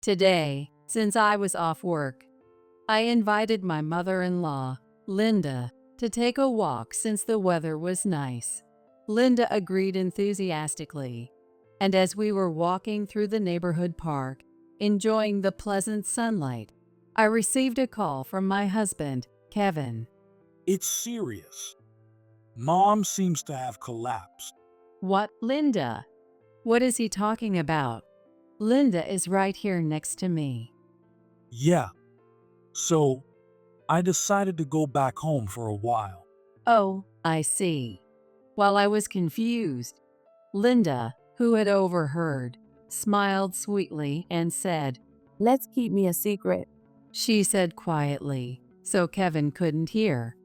Today, since I was off work, I invited my mother-in-law, Linda, to take a walk since the weather was nice. Linda agreed enthusiastically, and as we were walking through the neighborhood park, enjoying the pleasant sunlight, I received a call from my husband, Kevin. It's serious. Mom seems to have collapsed. What, Linda? What is he talking about? Linda is right here next to me. Yeah. So, I decided to go back home for a while. Oh, I see. While I was confused, Linda, who had overheard, smiled sweetly and said, Let's keep me a secret. She said quietly, so Kevin couldn't hear,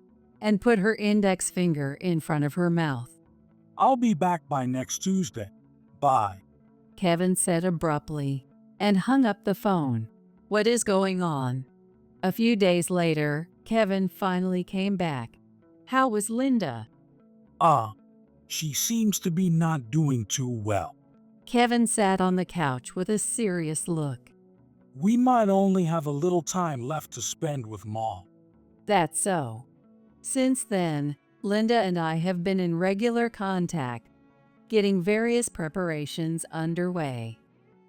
and put her index finger in front of her mouth. I'll be back by next Tuesday. Bye. Kevin said abruptly, and hung up the phone. What is going on? A few days later, Kevin finally came back. How was Linda? She seems to be not doing too well. Kevin sat on the couch with a serious look. We might only have a little time left to spend with Mom. That's so. Since then, Linda and I have been in regular contact, getting various preparations underway.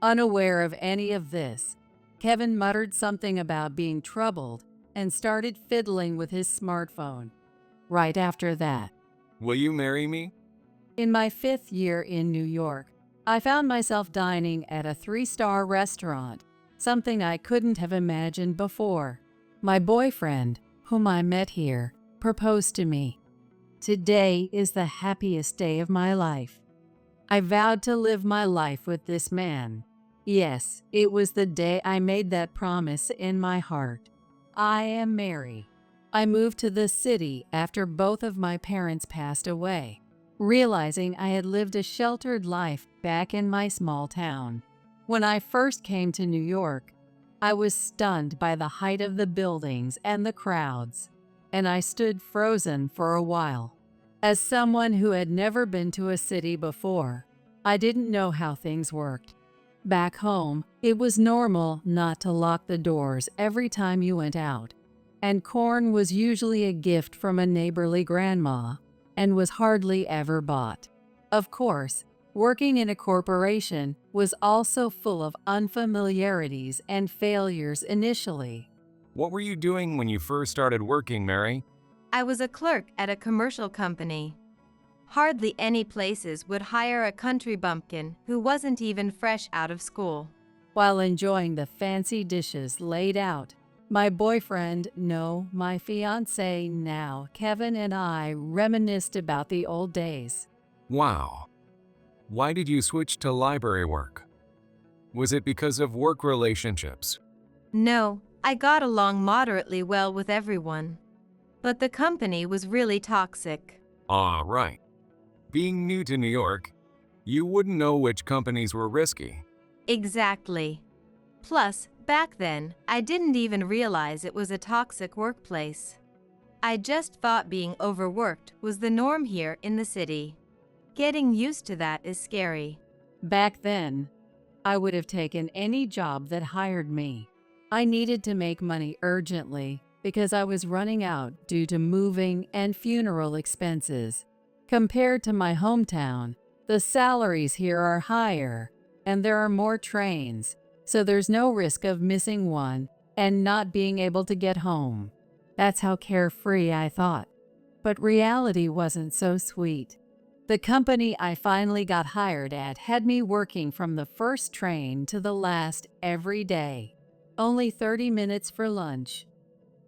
Unaware of any of this, Kevin muttered something about being troubled and started fiddling with his smartphone. Right after that, Will you marry me? in my 5th year in New York, I found myself dining at a 3-star restaurant, something I couldn't have imagined before. My boyfriend, whom I met here, proposed to me. Today is the happiest day of my life. I vowed to live my life with this man. Yes, it was the day I made that promise in my heart. I am Mary. I moved to this city after both of my parents passed away, realizing I had lived a sheltered life back in my small town. When I first came to New York, I was stunned by the height of the buildings and the crowds, and I stood frozen for a while. As someone who had never been to a city before, I didn't know how things worked. Back home, it was normal not to lock the doors every time you went out, and corn was usually a gift from a neighborly grandma and was hardly ever bought. Of course, working in a corporation was also full of unfamiliarities and failures initially. What were you doing when you first started working, Mary? I was a clerk at a commercial company. Hardly any places would hire a country bumpkin who wasn't even fresh out of school. While enjoying the fancy dishes laid out, my boyfriend, no, my fiancé now, Kevin, and I reminisced about the old days. Wow. Why did you switch to library work? Was it because of work relationships? No, I got along moderately well with everyone. But the company was really toxic. Ah, right. Being new to New York, you wouldn't know which companies were risky. Exactly. Plus, back then, I didn't even realize it was a toxic workplace. I just thought being overworked was the norm here in the city. Getting used to that is scary. Back then, I would have taken any job that hired me. I needed to make money urgently because I was running out due to moving and funeral expenses. Compared to my hometown, the salaries here are higher, and there are more trains, so there's no risk of missing one and not being able to get home. That's how carefree I thought. But reality wasn't so sweet. The company I finally got hired at had me working from the first train to the last every day. Only 30 minutes for lunch.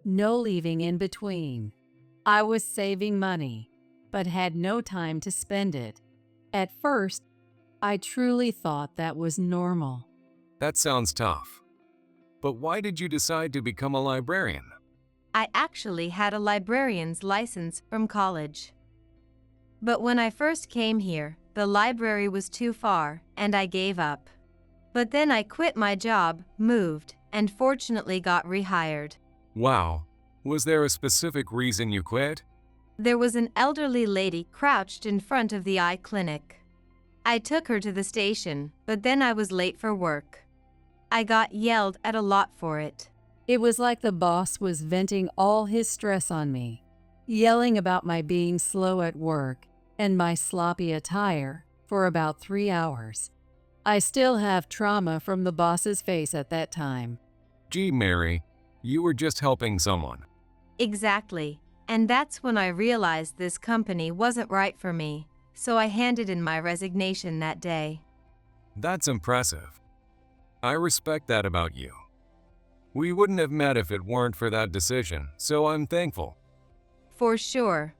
No leaving in between. I was saving money, but had no time to spend it. At first, I truly thought that was normal. That sounds tough. But why did you decide to become a librarian? I actually had a librarian's license from college. But when I first came here, the library was too far, and I gave up. But then I quit my job, moved, and fortunately got rehired. Wow. Was there a specific reason you quit? There was an elderly lady crouched in front of the eye clinic. I took her to the station, but then I was late for work. I got yelled at a lot for it. It was like the boss was venting all his stress on me, yelling about my being slow at work and my sloppy attire for about 3 hours. I still have trauma from the boss's face at that time. Gee, Mary, you were just helping someone. Exactly. And that's when I realized this company wasn't right for me, so I handed in my resignation that day. That's impressive. I respect that about you. We wouldn't have met if it weren't for that decision, so I'm thankful. For sure.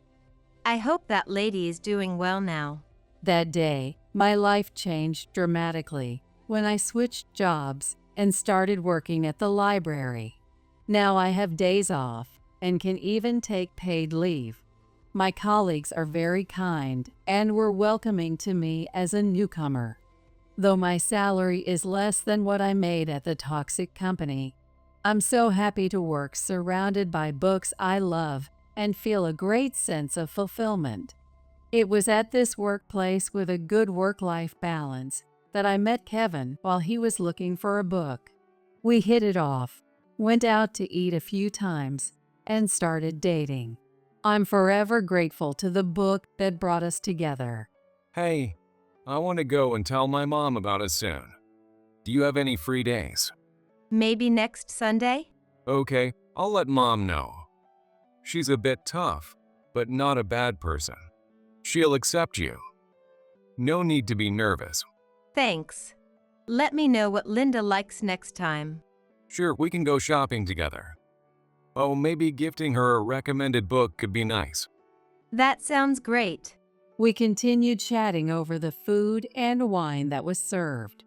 I hope that lady is doing well now. That day, my life changed dramatically when I switched jobs and started working at the library. Now I have days off and can even take paid leave. My colleagues are very kind and were welcoming to me as a newcomer. Though my salary is less than what I made at the toxic company, I'm so happy to work surrounded by books I love and feel a great sense of fulfillment. It was at this workplace with a good work-life balance that I met Kevin while he was looking for a book. We hit it off, went out to eat a few times, and started dating. I'm forever grateful to the book that brought us together. Hey, I want to go and tell my mom about us soon. Do you have any free days? Maybe next Sunday? Okay, I'll let Mom know. She's a bit tough, but not a bad person. She'll accept you. No need to be nervous. Thanks. Let me know what Linda likes next time. Sure, we can go shopping together. Oh, maybe gifting her a recommended book could be nice. That sounds great. We continued chatting over the food and wine that was served.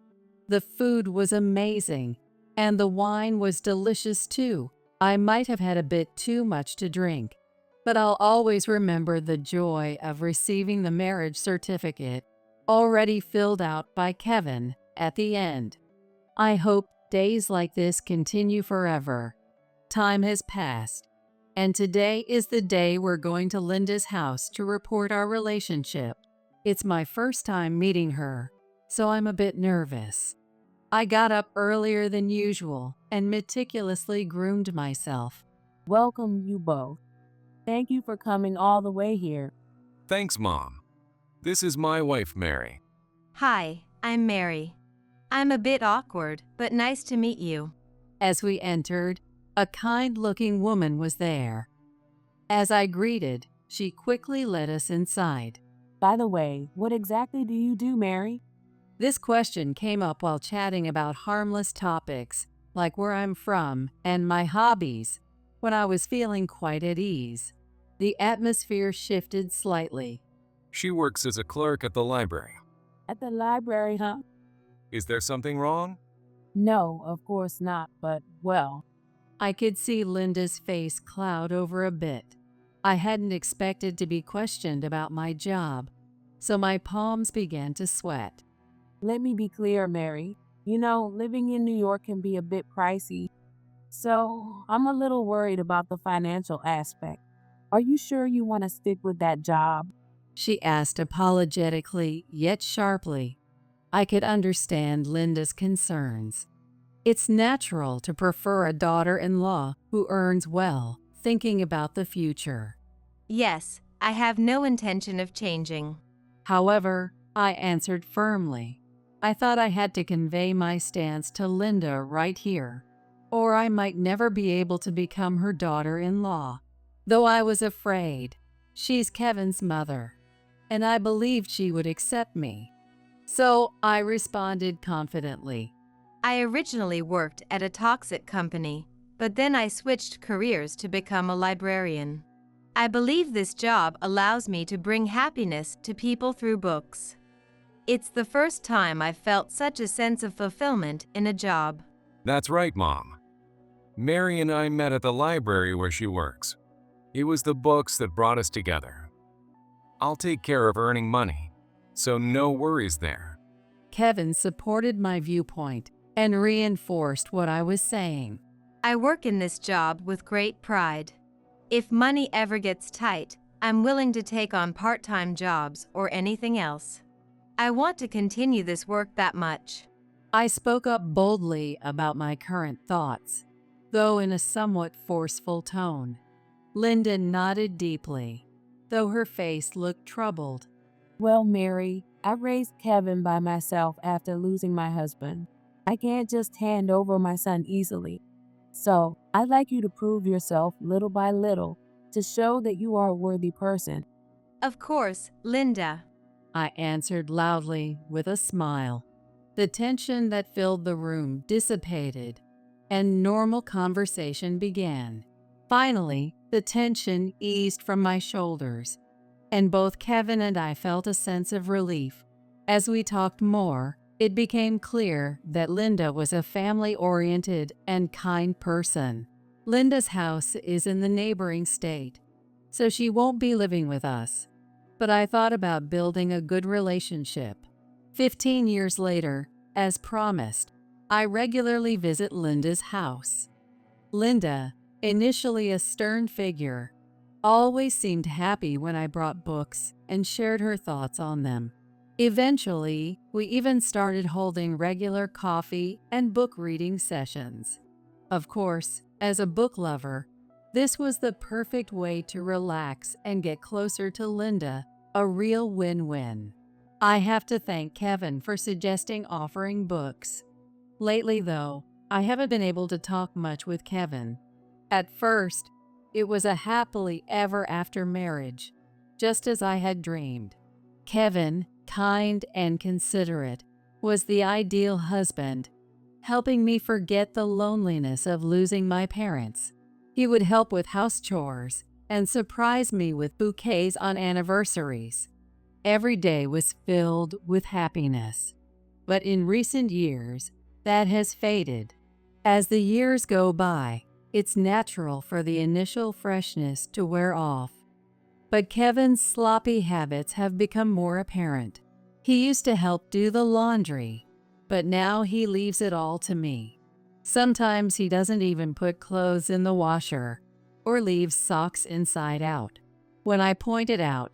The food was amazing, and the wine was delicious too. I might have had a bit too much to drink, but I'll always remember the joy of receiving the marriage certificate, already filled out by Kevin, at the end. I hope days like this continue forever. Time has passed, and today is the day we're going to Linda's house to report our relationship. It's my first time meeting her, so I'm a bit nervous. I got up earlier than usual and meticulously groomed myself. Welcome, you both. Thank you for coming all the way here. Thanks, Mom. This is my wife, Mary. Hi, I'm Mary. I'm a bit awkward, but nice to meet you. As we entered, a kind-looking woman was there. As I greeted, she quickly led us inside. By the way, what exactly do you do, Mary? This question came up while chatting about harmless topics, like where I'm from and my hobbies, when I was feeling quite at ease. The atmosphere shifted slightly. She works as a clerk at the library. At the library, huh? Is there something wrong? No, of course not, but, well. I could see Linda's face cloud over a bit. I hadn't expected to be questioned about my job, so my palms began to sweat. Let me be clear, Mary. You know, living in New York can be a bit pricey. So, I'm a little worried about the financial aspect. Are you sure you want to stick with that job? She asked apologetically, yet sharply. I could understand Linda's concerns. It's natural to prefer a daughter-in-law who earns well, thinking about the future. Yes, I have no intention of changing. However, I answered firmly. I thought I had to convey my stance to Linda right here, or I might never be able to become her daughter-in-law. Though I was afraid, she's Kevin's mother, and I believed she would accept me. So I responded confidently. I originally worked at a toxic company, but then I switched careers to become a librarian. I believe this job allows me to bring happiness to people through books. It's the first time I've felt such a sense of fulfillment in a job. That's right, Mom. Mary and I met at the library where she works. It was the books that brought us together. I'll take care of earning money, so no worries there. Kevin supported my viewpoint and reinforced what I was saying. I work in this job with great pride. If money ever gets tight, I'm willing to take on part-time jobs or anything else. I want to continue this work that much. I spoke up boldly about my current thoughts, though in a somewhat forceful tone. Linda nodded deeply, though her face looked troubled. Well, Mary, I raised Kevin by myself after losing my husband. I can't just hand over my son easily. So, I'd like you to prove yourself little by little to show that you are a worthy person. Of course, Linda. I answered loudly with a smile. The tension that filled the room dissipated, and normal conversation began. Finally, the tension eased from my shoulders, and both Kevin and I felt a sense of relief. As we talked more, it became clear that Linda was a family-oriented and kind person. Linda's house is in the neighboring state, so she won't be living with us. But I thought about building a good relationship. 15 years later, as promised, I regularly visit Linda's house. Linda, initially a stern figure, always seemed happy when I brought books and shared her thoughts on them. Eventually, we even started holding regular coffee and book reading sessions. Of course, as a book lover, this was the perfect way to relax and get closer to Linda, a real win-win. I have to thank Kevin for suggesting offering books. Lately, though, I haven't been able to talk much with Kevin. At first, it was a happily ever after marriage, just as I had dreamed. Kevin, kind and considerate, was the ideal husband, helping me forget the loneliness of losing my parents. He would help with house chores and surprise me with bouquets on anniversaries. Every day was filled with happiness. But in recent years, that has faded. As the years go by, it's natural for the initial freshness to wear off. But Kevin's sloppy habits have become more apparent. He used to help do the laundry, but now he leaves it all to me. Sometimes he doesn't even put clothes in the washer or leaves socks inside out. When I point it out,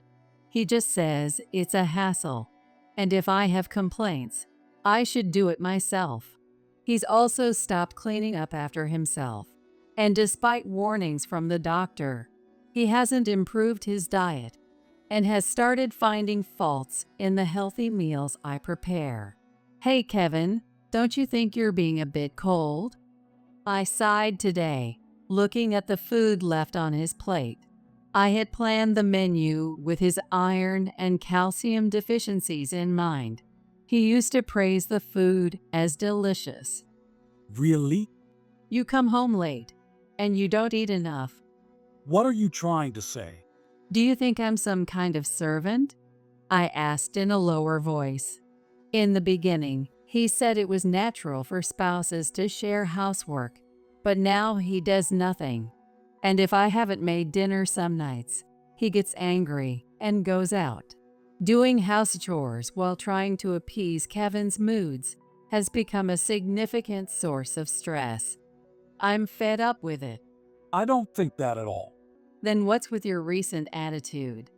he just says it's a hassle, and if I have complaints, I should do it myself. He's also stopped cleaning up after himself, and despite warnings from the doctor, he hasn't improved his diet and has started finding faults in the healthy meals I prepare. Hey, Kevin, don't you think you're being a bit cold? I sighed today, looking at the food left on his plate. I had planned the menu with his iron and calcium deficiencies in mind. He used to praise the food as delicious. Really? You come home late, and you don't eat enough. What are you trying to say? Do you think I'm some kind of servant? I asked in a lower voice. In the beginning, he said it was natural for spouses to share housework, but now he does nothing. And if I haven't made dinner some nights, he gets angry and goes out. Doing house chores while trying to appease Kevin's moods has become a significant source of stress. I'm fed up with it. I don't think that at all. Then what's with your recent attitude?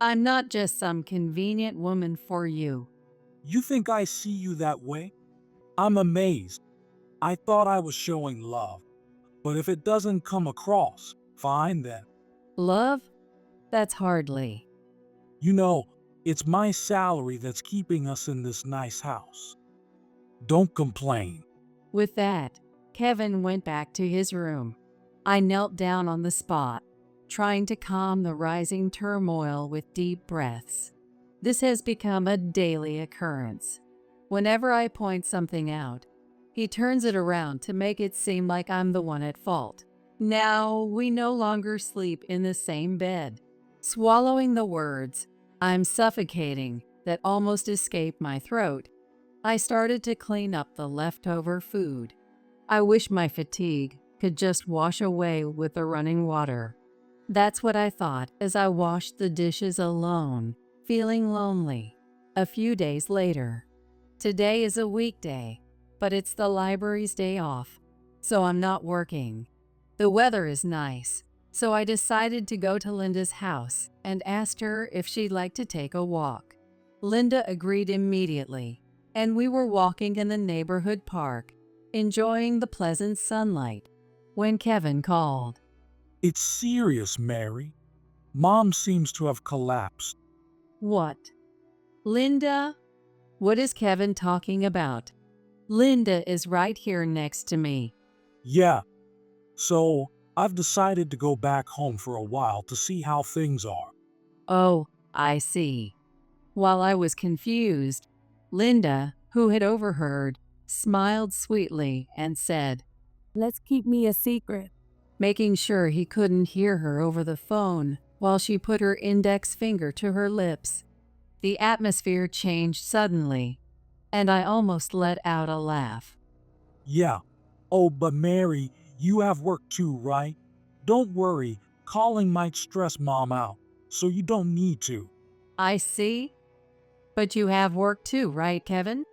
I'm not just some convenient woman for you. You think I see you that way? I'm amazed. I thought I was showing love. But if it doesn't come across, fine then. Love? That's hardly. You know, it's my salary that's keeping us in this nice house. Don't complain. With that, Kevin went back to his room. I knelt down on the spot, trying to calm the rising turmoil with deep breaths. This has become a daily occurrence. Whenever I point something out, he turns it around to make it seem like I'm the one at fault. Now we no longer sleep in the same bed. Swallowing the words, "I'm suffocating," that almost escaped my throat, I started to clean up the leftover food. I wish my fatigue could just wash away with the running water. That's what I thought as I washed the dishes alone, feeling lonely. A few days later. Today is a weekday, but it's the library's day off, so I'm not working. The weather is nice, so I decided to go to Linda's house and asked her if she'd like to take a walk. Linda agreed immediately, and we were walking in the neighborhood park, enjoying the pleasant sunlight, when Kevin called. It's serious, Mary. Mom seems to have collapsed. What? Linda? What is Kevin talking about? Linda is right here next to me. Yeah, so I've decided to go back home for a while to see how things are. Oh, I see. While I was confused, Linda, who had overheard, smiled sweetly and said, Let's keep me a secret. making sure he couldn't hear her over the phone while she put her index finger to her lips. The atmosphere changed suddenly, and I almost let out a laugh. Yeah. Oh, but Mary, you have work too, right? Don't worry, calling might stress Mom out, so you don't need to. I see. But you have work too, right, Kevin?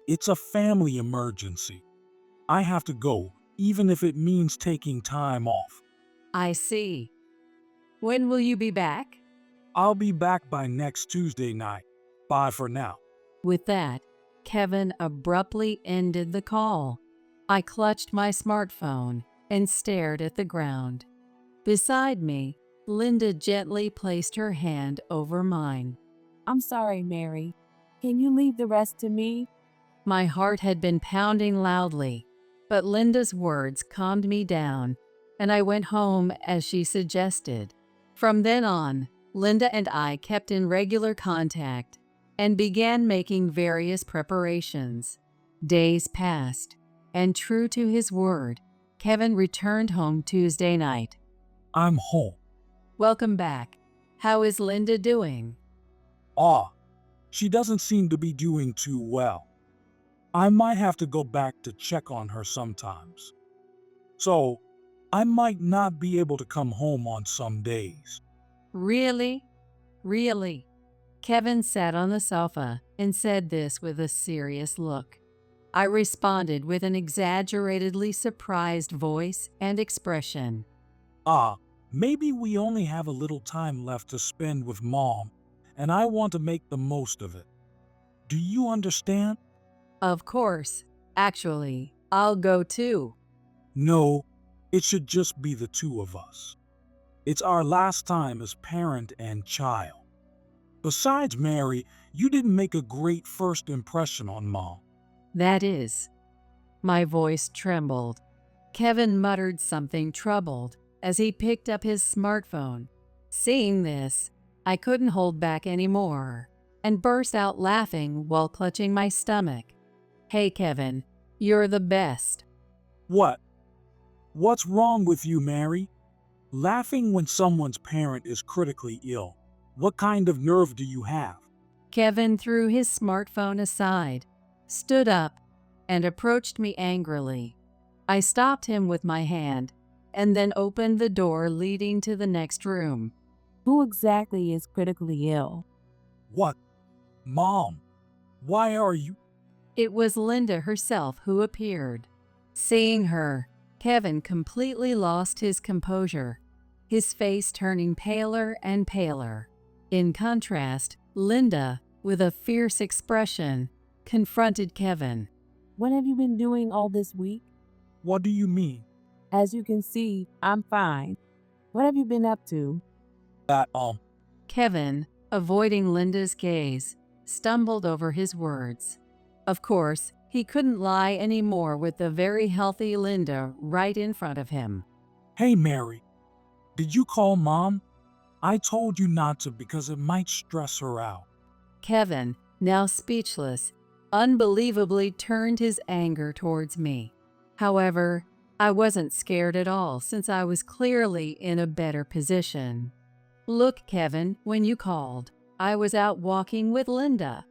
It's a family emergency. I have to go, even if it means taking time off. I see. When will you be back? I'll be back by next Tuesday night. Bye for now. With that, Kevin abruptly ended the call. I clutched my smartphone and stared at the ground. Beside me, Linda gently placed her hand over mine. I'm sorry, Mary. Can you leave the rest to me? My heart had been pounding loudly, but Linda's words calmed me down, and I went home as she suggested. From then on, Linda and I kept in regular contact and began making various preparations. Days passed, and true to his word, Kevin returned home Tuesday night. I'm home. Welcome back. How is Linda doing? Ah, she doesn't seem to be doing too well. I might have to go back to check on her sometimes. So, I might not be able to come home on some days. Really? Really? Kevin sat on the sofa and said this with a serious look. I responded with an exaggeratedly surprised voice and expression. Ah, maybe we only have a little time left to spend with Mom, and I want to make the most of it. Do you understand? Of course. Actually, I'll go too. No, it should just be the two of us. It's our last time as parent and child. Besides, Mary, you didn't make a great first impression on Mom. That is. My voice trembled. Kevin muttered something troubled as he picked up his smartphone. Seeing this, I couldn't hold back anymore and burst out laughing while clutching my stomach. Hey, Kevin, you're the best. What? What's wrong with you, Mary? Laughing when someone's parent is critically ill. What kind of nerve do you have? Kevin threw his smartphone aside, stood up, and approached me angrily. I stopped him with my hand and then opened the door leading to the next room. Who exactly is critically ill? What? Mom, why are you? It was Linda herself who appeared. Seeing her, Kevin completely lost his composure, his face turning paler and paler. In contrast, Linda, with a fierce expression, confronted Kevin. What have you been doing all this week? What do you mean? As you can see, I'm fine. What have you been up to? That, Kevin, avoiding Linda's gaze, stumbled over his words. Of course, he couldn't lie anymore with the very healthy Linda right in front of him. Hey, Mary, did you call Mom? I told you not to because it might stress her out. Kevin, now speechless, unbelievably turned his anger towards me. However, I wasn't scared at all since I was clearly in a better position. Look, Kevin, when you called, I was out walking with Linda.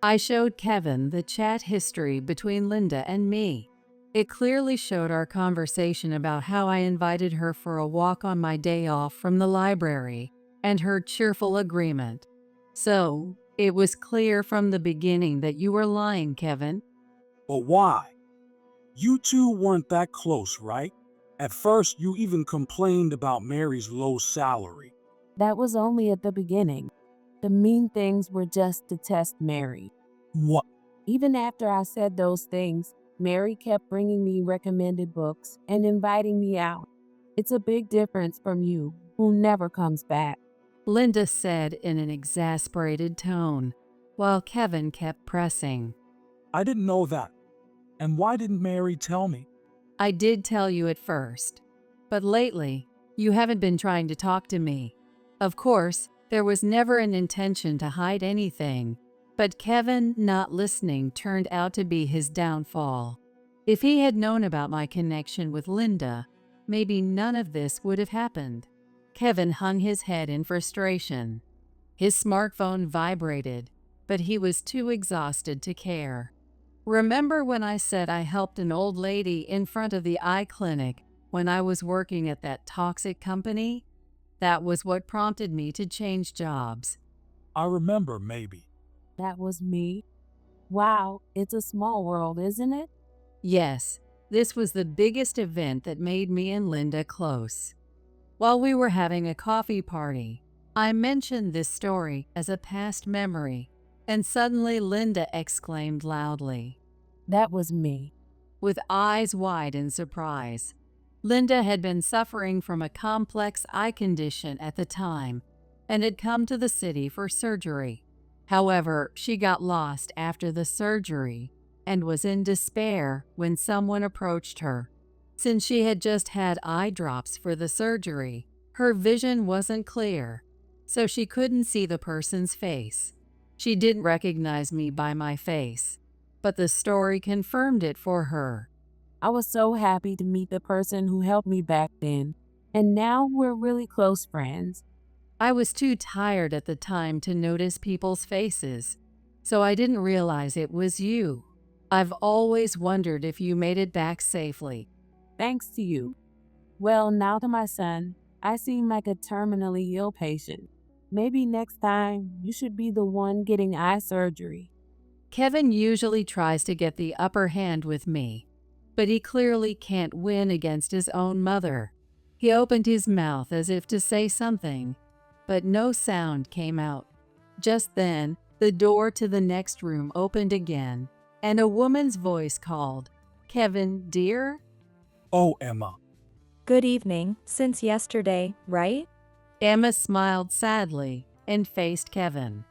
I showed Kevin the chat history between Linda and me. It clearly showed our conversation about how I invited her for a walk on my day off from the library and her cheerful agreement. So, it was clear from the beginning that you were lying, Kevin. But why? You two weren't that close, right? At first, you even complained about Mary's low salary. That was only at the beginning. The mean things were just to test Mary. What? Even after I said those things, Mary kept bringing me recommended books and inviting me out. It's a big difference from you, who never comes back. Linda said in an exasperated tone, while Kevin kept pressing. I didn't know that. And why didn't Mary tell me? I did tell you at first, but lately, you haven't been trying to talk to me. Of course, there was never an intention to hide anything, but Kevin not listening turned out to be his downfall. If he had known about my connection with Linda, maybe none of this would have happened. Kevin hung his head in frustration. His smartphone vibrated, but he was too exhausted to care. Remember when I said I helped an old lady in front of the eye clinic when I was working at that toxic company? That was what prompted me to change jobs. I remember, maybe. That was me. Wow, it's a small world, isn't it? Yes, this was the biggest event that made me and Linda close. While we were having a coffee party, I mentioned this story as a past memory, and suddenly Linda exclaimed loudly. That was me. With eyes wide in surprise. Linda had been suffering from a complex eye condition at the time and had come to the city for surgery. However, she got lost after the surgery and was in despair when someone approached her. Since she had just had eye drops for the surgery, her vision wasn't clear, so she couldn't see the person's face. She didn't recognize me by my face, but the story confirmed it for her. I was so happy to meet the person who helped me back then, and now we're really close friends. I was too tired at the time to notice people's faces, so I didn't realize it was you. I've always wondered if you made it back safely. Thanks to you. Well, now to my son. I seem like a terminally ill patient. Maybe next time you should be the one getting eye surgery. Kevin usually tries to get the upper hand with me, but he clearly can't win against his own mother. He opened his mouth as if to say something, but no sound came out. Just then, the door to the next room opened again, and a woman's voice called, "Kevin, dear?" Oh, Emma. Good evening, since yesterday, right? Emma smiled sadly and faced Kevin.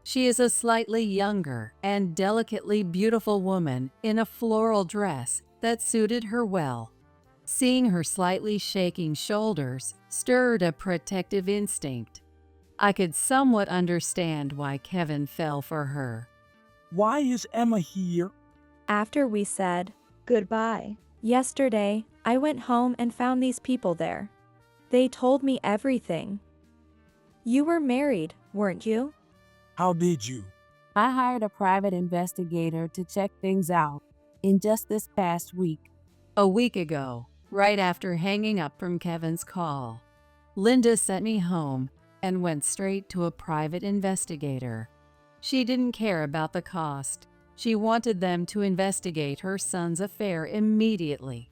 She is a slightly younger and delicately beautiful woman in a floral dress that suited her well. Seeing her slightly shaking shoulders stirred a protective instinct. I could somewhat understand why Kevin fell for her. Why is Emma here? After we said goodbye yesterday, I went home and found these people there. They told me everything. You were married, weren't you? How did you? I hired a private investigator to check things out in just this past week. A week ago, right after hanging up from Kevin's call, Linda sent me home and went straight to a private investigator. She didn't care about the cost. She wanted them to investigate her son's affair immediately.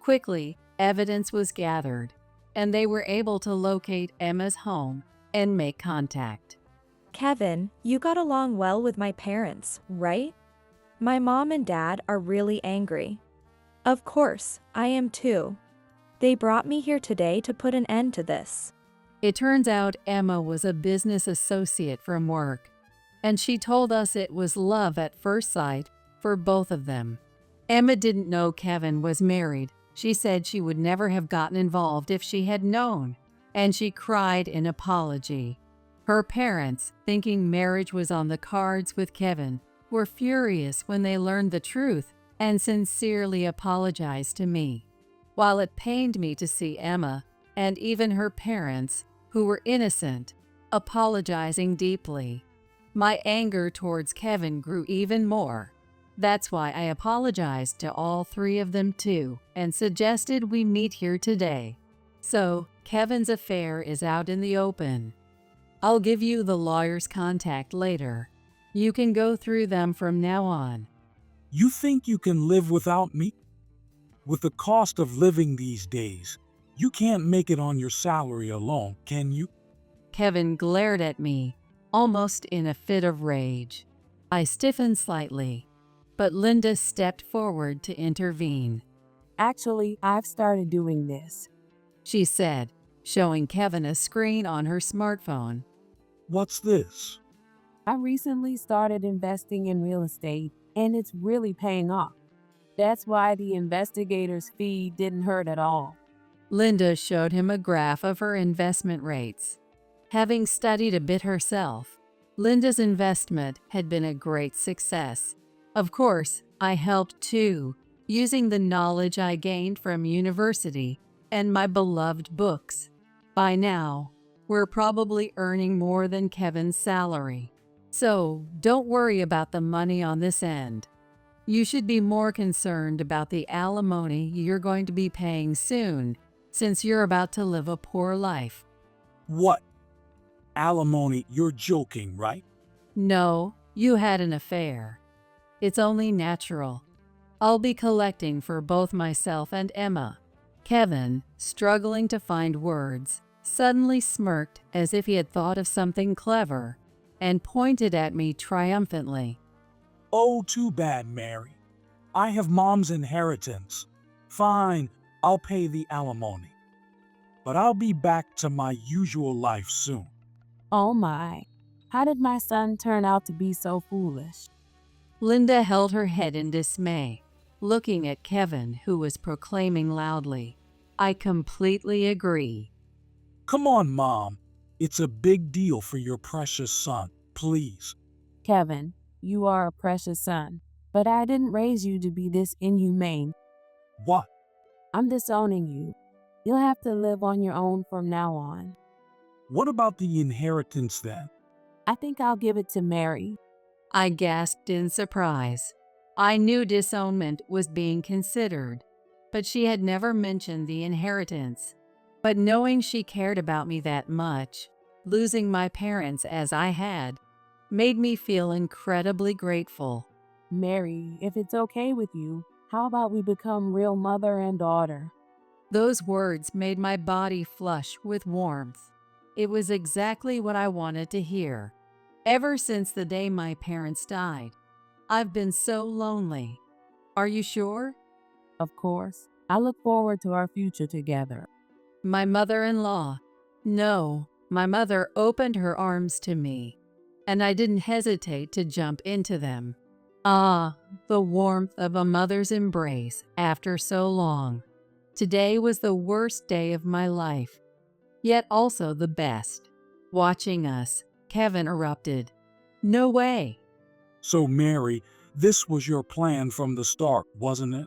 Quickly, evidence was gathered, and they were able to locate Emma's home and make contact. Kevin, you got along well with my parents, right? My mom and dad are really angry. Of course, I am too. They brought me here today to put an end to this. It turns out Emma was a business associate from work, and she told us it was love at first sight for both of them. Emma didn't know Kevin was married. She said she would never have gotten involved if she had known, and she cried in apology. Her parents, thinking marriage was on the cards with Kevin, were furious when they learned the truth and sincerely apologized to me. While it pained me to see Emma, and even her parents, who were innocent, apologizing deeply, my anger towards Kevin grew even more. That's why I apologized to all three of them too and suggested we meet here today. So, Kevin's affair is out in the open. I'll give you the lawyer's contact later. You can go through them from now on. You think you can live without me? With the cost of living these days, you can't make it on your salary alone, can you? Kevin glared at me, almost in a fit of rage. I stiffened slightly, but Linda stepped forward to intervene. Actually, I've started doing this. She said, showing Kevin a screen on her smartphone. What's this? I recently started investing in real estate, and it's really paying off. That's why the investigator's fee didn't hurt at all. Linda showed him a graph of her investment rates. Having studied a bit herself, Linda's investment had been a great success. Of course, I helped too, using the knowledge I gained from university and my beloved books. By now, we're probably earning more than Kevin's salary. So don't worry about the money on this end. You should be more concerned about the alimony you're going to be paying soon, since you're about to live a poor life. What? Alimony? You're joking, right? No, you had an affair. It's only natural. I'll be collecting for both myself and Emma. Kevin, struggling to find words, suddenly smirked as if he had thought of something clever and pointed at me triumphantly. Oh, too bad, Mary. I have Mom's inheritance. Fine, I'll pay the alimony. But I'll be back to my usual life soon. Oh my, how did my son turn out to be so foolish? Linda held her head in dismay, looking at Kevin, who was proclaiming loudly, "I completely agree." Come on, Mom. It's a big deal for your precious son. Please. Kevin, you are a precious son, but I didn't raise you to be this inhumane. What? I'm disowning you. You'll have to live on your own from now on. What about the inheritance then? I think I'll give it to Mary. I gasped in surprise. I knew disownment was being considered, but she had never mentioned the inheritance. But knowing she cared about me that much, losing my parents as I had, made me feel incredibly grateful. Mary, if it's okay with you, how about we become real mother and daughter? Those words made my body flush with warmth. It was exactly what I wanted to hear. Ever since the day my parents died, I've been so lonely. Are you sure? Of course. I look forward to our future together. My mother-in-law. No, my mother opened her arms to me, and I didn't hesitate to jump into them. Ah, the warmth of a mother's embrace after so long. Today was the worst day of my life, yet also the best. Watching us, Kevin erupted. No way. So, Mary, this was your plan from the start, wasn't it?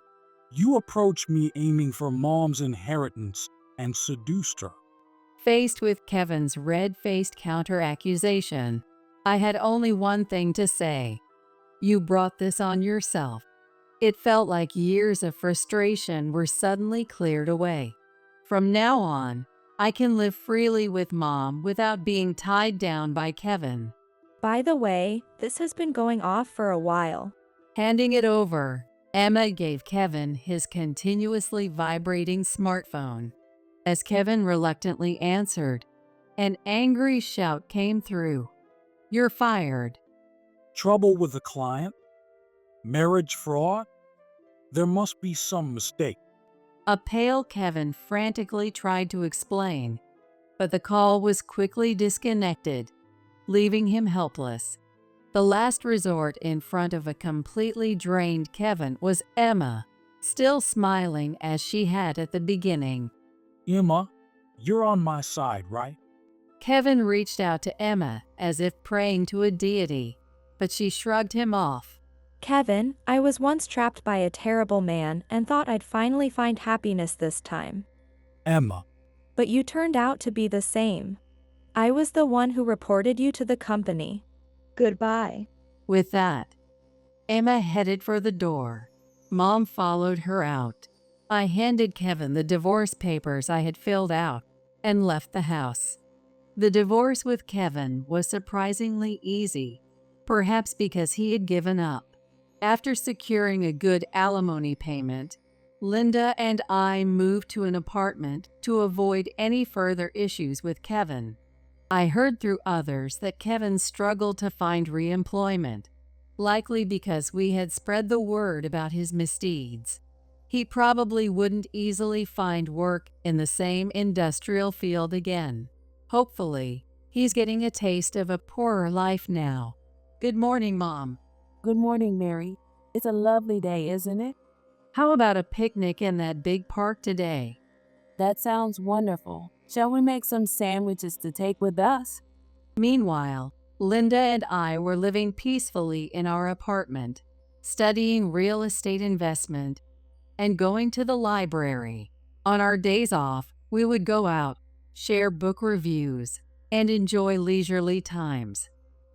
You approached me aiming for Mom's inheritance and seduced her. Faced with Kevin's red-faced counter-accusation, I had only one thing to say. You brought this on yourself. It felt like years of frustration were suddenly cleared away. From now on, I can live freely with Mom without being tied down by Kevin. By the way, this has been going off for a while. Handing it over, Emma gave Kevin his continuously vibrating smartphone. As Kevin reluctantly answered, an angry shout came through. "You're fired." Trouble with the client? Marriage fraud? There must be some mistake. A pale Kevin frantically tried to explain, but the call was quickly disconnected, leaving him helpless. The last resort in front of a completely drained Kevin was Emma, still smiling as she had at the beginning. Emma, you're on my side, right? Kevin reached out to Emma as if praying to a deity, but she shrugged him off. Kevin, I was once trapped by a terrible man and thought I'd finally find happiness this time. Emma. But you turned out to be the same. I was the one who reported you to the company. Goodbye. With that, Emma headed for the door. Mom followed her out. I handed Kevin the divorce papers I had filled out and left the house. The divorce with Kevin was surprisingly easy, perhaps because he had given up. After securing a good alimony payment, Linda and I moved to an apartment to avoid any further issues with Kevin. I heard through others that Kevin struggled to find re-employment. likely because we had spread the word about his misdeeds. He probably wouldn't easily find work in the same industrial field again. Hopefully, he's getting a taste of a poorer life now. Good morning, Mom. Good morning, Mary. It's a lovely day, isn't it? How about a picnic in that big park today? That sounds wonderful. Shall we make some sandwiches to take with us? Meanwhile, Linda and I were living peacefully in our apartment, studying real estate investment, and going to the library. On our days off, we would go out, share book reviews, and enjoy leisurely times.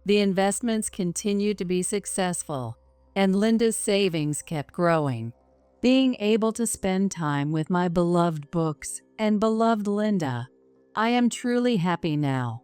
The investments continued to be successful, and Linda's savings kept growing. Being able to spend time with my beloved books and beloved Linda, I am truly happy now.